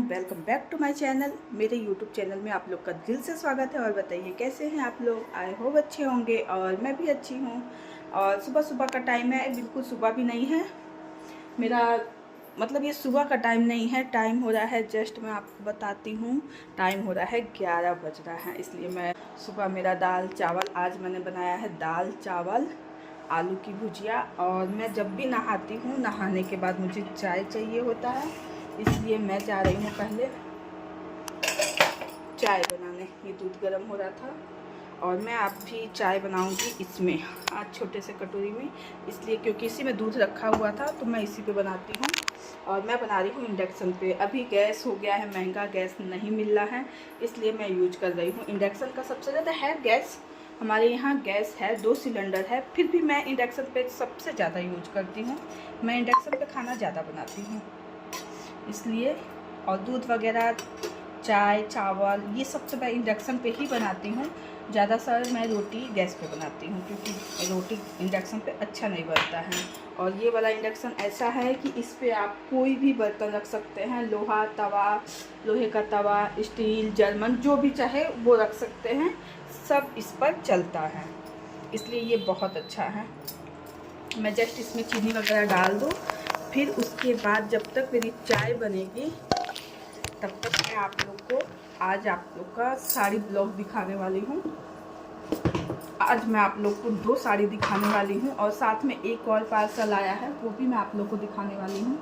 Welcome back to my channel. मेरे YouTube channel में आप लोग का दिल से स्वागत है। और बताइए कैसे हैं आप लोग। आई होप अच्छे होंगे और मैं भी अच्छी हूँ। और सुबह सुबह का टाइम है, बिल्कुल सुबह भी नहीं है मेरा, मतलब ये सुबह का टाइम नहीं है। टाइम हो रहा है, जस्ट मैं आपको बताती हूँ, टाइम हो रहा है 11 बज रहा है। इसलिए मैं सुबह मेरा दाल चावल, आज मैंने बनाया है दाल चावल आलू की भुजिया। और मैं जब भी नहाती हूँ, नहाने के बाद मुझे चाय चाहिए होता है, इसलिए मैं जा रही हूँ पहले चाय बनाने। ये दूध गर्म हो रहा था और मैं आप भी चाय बनाऊंगी इसमें, आज छोटे से कटोरी में, इसलिए क्योंकि इसी में दूध रखा हुआ था तो मैं इसी पे बनाती हूँ। और मैं बना रही हूँ इंडक्शन पे। अभी गैस हो गया है महंगा, गैस नहीं मिल रहा है, इसलिए मैं यूज कर रही हूँ इंडक्शन का। सबसे ज़्यादा है गैस, हमारे यहाँ गैस है, 2 सिलेंडर है, फिर भी मैं इंडक्शन पे सबसे ज़्यादा यूज करती हूँ। मैं इंडक्शन पे खाना ज़्यादा बनाती हूँ इसलिए। और दूध वगैरह, चाय चावल, ये सब तो मैं इंडक्शन पे ही बनाती हूँ। ज़्यादातर मैं रोटी गैस पे बनाती हूँ, क्योंकि रोटी इंडक्शन पे अच्छा नहीं बनता है। और ये वाला इंडक्शन ऐसा है कि इस पे आप कोई भी बर्तन रख सकते हैं, लोहा तवा, लोहे का तवा, स्टील, जर्मन, जो भी चाहे वो रख सकते हैं, सब इस पर चलता है, इसलिए ये बहुत अच्छा है। मैं जस्ट इसमें चीनी वगैरह डाल दूँ, फिर उसके बाद जब तक मेरी चाय बनेगी तब तक मैं आप लोग को आज आप लोग का साड़ी ब्लॉग दिखाने वाली हूँ। आज मैं आप लोग को 2 साड़ी दिखाने वाली हूँ और साथ में एक और पार्सल आया है, वो भी मैं आप लोग को दिखाने वाली हूँ।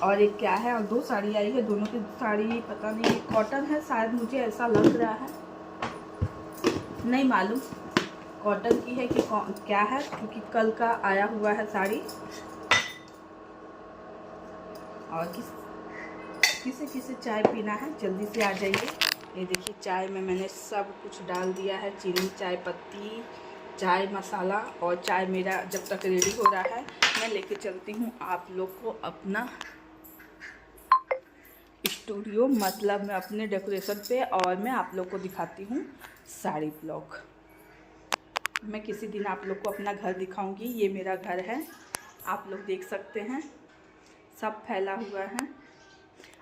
और एक क्या है, और 2 साड़ी आई है, दोनों की साड़ी पता नहीं कॉटन है शायद, मुझे ऐसा लग रहा है, नहीं मालूम कॉटन की है कि क्या है, क्योंकि कल का आया हुआ है साड़ी। और किसे किसे चाय पीना है जल्दी से आ जाइए। ये देखिए चाय में मैंने सब कुछ डाल दिया है, चीनी, चाय पत्ती, चाय मसाला। और चाय मेरा जब तक रेडी हो रहा है, मैं लेके चलती हूँ आप लोग को अपना स्टूडियो, मतलब मैं अपने डेकोरेशन पे, और मैं आप लोग को दिखाती हूँ साड़ी ब्लॉग। मैं किसी दिन आप लोग को अपना घर दिखाऊंगी। ये मेरा घर है, आप लोग देख सकते हैं, सब फैला हुआ है।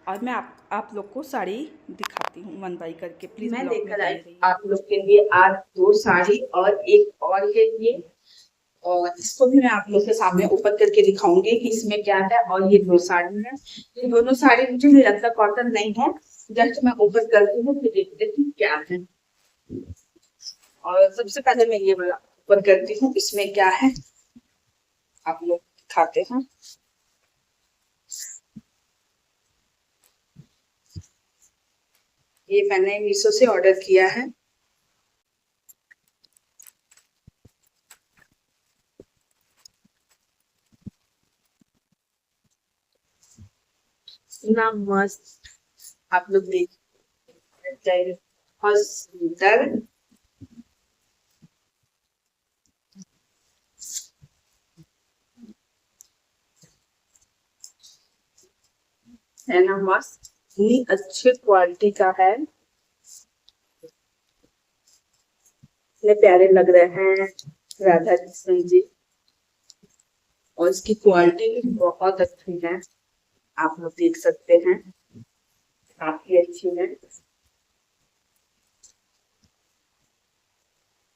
और मैं आप लोग को साड़ी दिखाती हूँ वन बाई करके। प्लीज मैं ब्लॉग में लेकर बने आई रहिए। आप लोग के लिए आज 2 साड़ी और एक और है ये। और इसको भी मैं आप लोग के सामने ओपन करके दिखाऊंगी कि इसमें क्या है। और ये 2 साड़ी है, ये दोनों साड़ी मुझे नहीं लगता कॉटन नहीं है, जस्ट मैं ओपन करती हूँ फिर देखते हैं क्या है। और सबसे पहले मैं ये वाला ओपन करती हूँ, इसमें क्या है आप लोग दिखाते हैं। ये मैंने मीशो से ऑर्डर किया है। इतना मस्त, आप लोग देख जाए, बहुत सुंदर है ना, मस्त, इतनी अच्छी क्वालिटी का है, इतने प्यारे लग रहे हैं राधा कृष्ण जी। और इसकी क्वालिटी भी बहुत अच्छी है, आप लोग देख सकते हैं, काफी अच्छी है।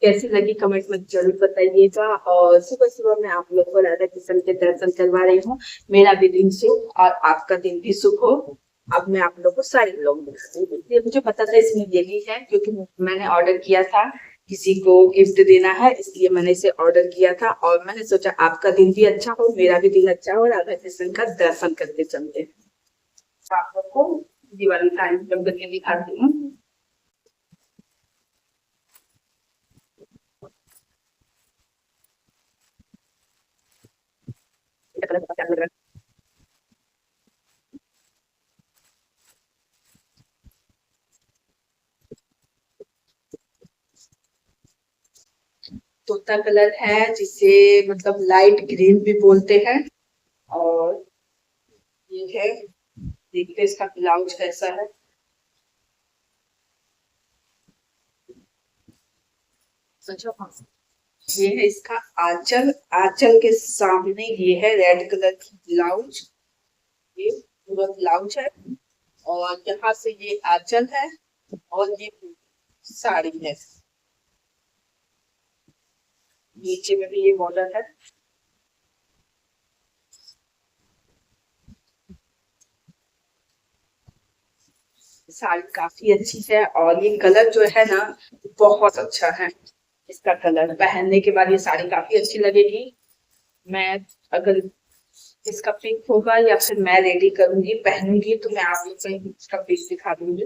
कैसी लगी कमेंट में जरूर बताइएगा। और सुबह सुबह मैं आप लोग को राधा कृष्ण के दर्शन करवा रही हूँ। मेरा भी दिन शुभ और आपका दिन भी शुभ हो। अब मैं आप लोग को सारे लोग दिखाती हूँ। इसलिए मुझे पता था इसमें यही है, क्योंकि मैंने ऑर्डर किया था, किसी को गिफ्ट देना है, इसलिए मैंने इसे ऑर्डर किया था। और मैंने सोचा आपका दिन भी अच्छा हो, मेरा भी दिन अच्छा हो, राधा कृष्ण का दर्शन करके चलते हैं। तो आप लोग को दिवाली टाइम करके दिखाती हूँ। तोता कलर है, जिसे मतलब लाइट ग्रीन भी बोलते हैं। और ये है, देखते इसका ब्लाउज कैसा है। अच्छा हाँ, ये है इसका आंचल, आंचल के सामने ये है रेड कलर की ब्लाउज। ये पूरा ब्लाउज है और यहाँ से ये आंचल है और ये साड़ी है। नीचे में भी ये बॉर्डर है। साड़ी काफी अच्छी है और ये कलर जो है ना बहुत अच्छा है। इसका कलर पहनने के बाद ये साड़ी काफी अच्छी लगेगी। मैं अगर इसका पिक होगा या फिर मैं रेडी करूंगी पहनूंगी तो मैं आप लोग को इसका पिक दिखा दूंगी।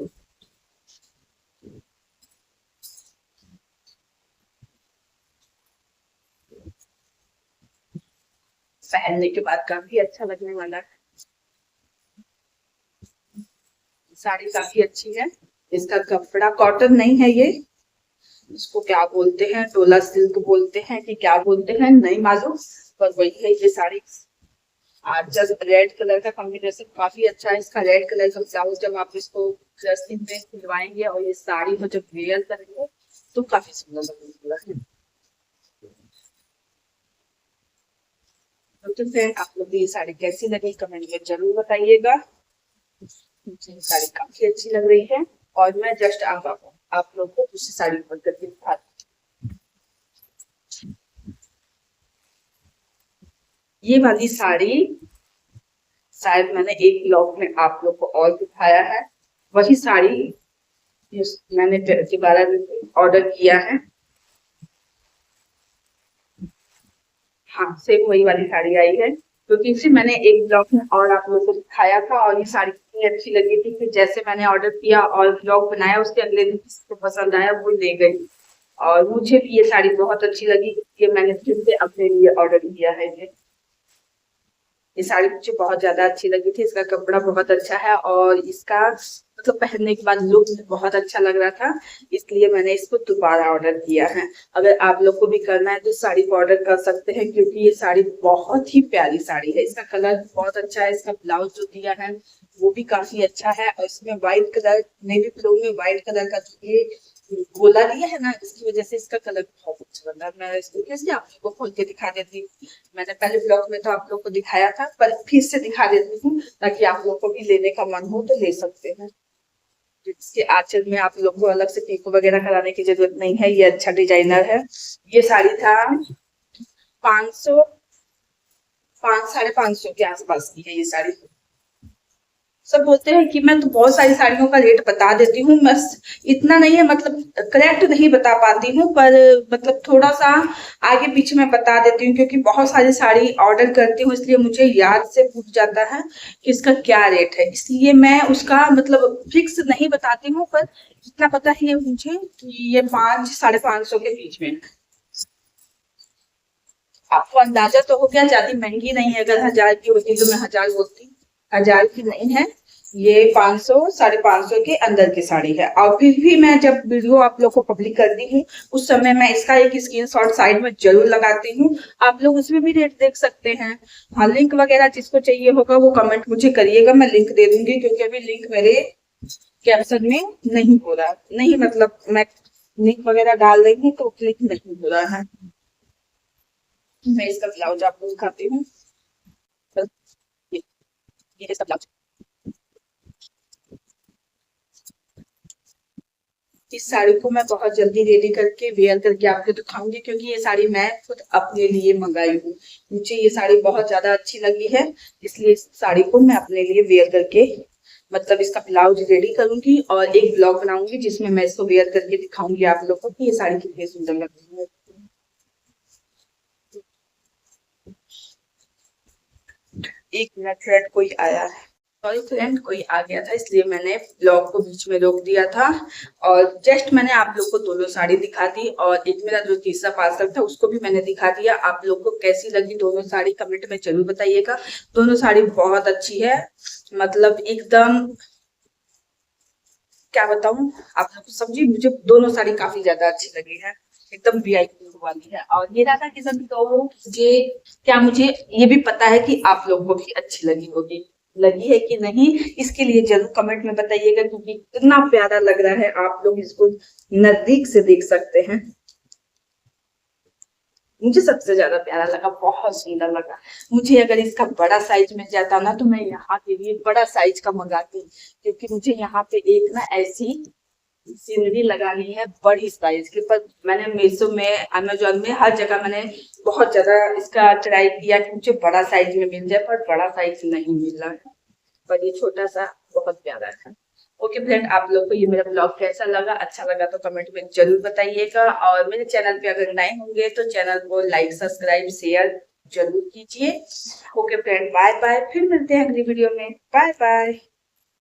पहनने के बाद काफी अच्छा लगने वाला है। साड़ी काफी अच्छी है। इसका कपड़ा कॉटन नहीं है, ये इसको क्या बोलते हैं, डोला सिल्क बोलते हैं कि क्या बोलते हैं नहीं मालूम, पर वही है ये साड़ी। आज जब रेड कलर का कॉम्बिनेशन काफी अच्छा है। इसका रेड कलर का ब्लाउज जब आप इसको ड्रेसिंग में सिलवाएंगे और ये साड़ी को जब वेयर करेंगे तो काफी सुंदर लगेगा। तो फ्रेंड आप लोग ये साड़ी कैसी लगी कमेंट में जरूर बताइएगा। मुझे साड़ी काफी अच्छी लग रही है और मैं जस्ट आप लोग को दूसरी साड़ी ऊपर करके दिखा। ये वाली साड़ी शायद मैंने एक ब्लॉग में आप लोग को और दिखाया है। वही साड़ी मैंने दोबारा ऑर्डर किया है। हाँ सेम वही वाली साड़ी आई है क्योंकि इसे मैंने एक ब्लॉग में और आप लोगों को दिखाया था और ये साड़ी कितनी अच्छी लगी थी कि जैसे मैंने ऑर्डर किया और ब्लॉग बनाया उसके अगले दिन किसी को पसंद आया वो ले गई और मुझे भी ये साड़ी बहुत अच्छी लगी इसलिए मैंने फिर से अपने लिए ऑर्डर किया है। ये साड़ी मुझे बहुत ज्यादा अच्छी लगी थी। इसका कपड़ा बहुत अच्छा है और इसका मतलब पहनने के बाद लुक बहुत अच्छा लग रहा था इसलिए मैंने इसको दोबारा ऑर्डर किया है। अगर आप लोग को भी करना है तो साड़ी को ऑर्डर कर सकते हैं क्योंकि ये साड़ी बहुत ही प्यारी साड़ी है। इसका कलर बहुत अच्छा है। इसका ब्लाउज जो दिया है वो भी काफी अच्छा है और इसमें व्हाइट कलर नेवी ब्लू में व्हाइट कलर का ये गोला लिया है ना इसकी वजह से इसका कलर बहुत अच्छा लग रहा है। मैं इसको कैसे आप लोग को खोल के दिखा देती हूँ। मैंने पहले ब्लॉग में तो आप लोग को दिखाया था पर फिर से दिखा देती हूँ ताकि आप लोग को भी लेने का मन हो तो ले सकते हैं। इसके आंचल में आप लोग को अलग से पीको वगैरह कराने की जरूरत नहीं है। ये अच्छा डिजाइनर है। ये साड़ी था 500 500-550 के आसपास की है ये साड़ी। सब बोलते हैं कि मैं तो बहुत सारी साड़ियों का रेट बता देती हूँ बस इतना नहीं है मतलब करेक्ट नहीं बता पाती हूँ पर मतलब थोड़ा सा आगे पीछे मैं बता देती हूँ क्योंकि बहुत सारी साड़ी ऑर्डर करती हूँ इसलिए मुझे याद से पूछ जाता है कि इसका क्या रेट है इसलिए मैं उसका मतलब फिक्स नहीं बताती हूँ पर इतना पता है मुझे कि ये 500-550 के बीच में। आपको अंदाजा तो हो गया ज्यादा महंगी नहीं है। अगर 1000 की होती तो मैं 1000 बोलती। 1000 की नहीं है ये 500-550 के अंदर की साड़ी है। और फिर भी मैं जब वीडियो आप लोग को पब्लिक करती हूँ उस समय मैं इसका एक स्क्रीनशॉट साइड में जरूर लगाती हूँ। आप लोग उसमें भी रेट देख सकते हैं। हाँ लिंक वगैरह जिसको चाहिए होगा वो कमेंट मुझे करिएगा मैं लिंक दे दूंगी क्योंकि अभी लिंक मेरे कैप्शन में नहीं हो रहा नहीं मतलब मैं लिंक वगैरह डाल रही हूँ तो क्लिक नहीं हो रहा है। मैं इसका ब्लाउज आपको दिखाती हूँ। ये इसका ब्लाउज। इस साड़ी को मैं बहुत जल्दी रेडी करके वेयर करके आपको दिखाऊंगी क्योंकि ये साड़ी मैं खुद अपने लिए मंगाई हूँ। मुझे ये साड़ी बहुत ज्यादा अच्छी लगी है इसलिए इस साड़ी को मैं अपने लिए वेयर करके मतलब इसका ब्लाउज रेडी करूंगी और एक ब्लॉग बनाऊंगी जिसमें मैं इसको वेयर करके दिखाऊंगी आप लोगों को कि ये साड़ी कितनी सुंदर लग रही है। एक मिनट फ्रेंड कोई आया है। सॉरी फ्रेंड कोई आ गया था इसलिए मैंने ब्लॉग को बीच में रोक दिया था और जस्ट मैंने आप लोग को दोनों साड़ी दिखा दी और एक मेरा जो तीसरा पार्सल था उसको भी मैंने दिखा दिया। आप लोग को कैसी लगी दोनों साड़ी कमेंट में जरूर बताइएगा। दोनों साड़ी बहुत अच्छी है मतलब एकदम क्या बताऊं आप लोग को समझी। मुझे दोनों साड़ी काफी ज्यादा अच्छी लगी है एकदम वीआईपी वाली है। और ये राधा किशन तो मुझे ये भी पता है कि आप लोग को भी अच्छी लगी है कि नहीं इसके लिए जरूर कमेंट में बताइएगा क्योंकि इतना प्यारा लग रहा है। आप लोग इसको नजदीक से देख सकते हैं। मुझे सबसे ज्यादा प्यारा लगा, बहुत सुंदर लगा। मुझे अगर इसका बड़ा साइज मिल जाता ना तो मैं यहाँ के लिए बड़ा साइज का मंगाती, क्योंकि मुझे यहाँ पे एक ना ऐसी सीनरी लगानी है बड़ी साइज की। पर मैंने मीशो में, अमेजोन में, हर जगह मैंने बहुत ज्यादा इसका ट्राई किया कि मुझे बड़ा साइज में मिल जाए, पर बड़ा साइज नहीं मिल रहा है। पर ये छोटा सा बहुत प्यारा है। ओके फ्रेंड, आप लोग को ये मेरा ब्लॉग कैसा लगा? अच्छा लगा तो कमेंट में जरूर बताइएगा, और मेरे चैनल पे अगर नए होंगे तो चैनल को लाइक, सब्सक्राइब, शेयर जरूर कीजिए। ओके फ्रेंड, बाय बाय, फिर मिलते हैं अगली वीडियो में। Bye bye.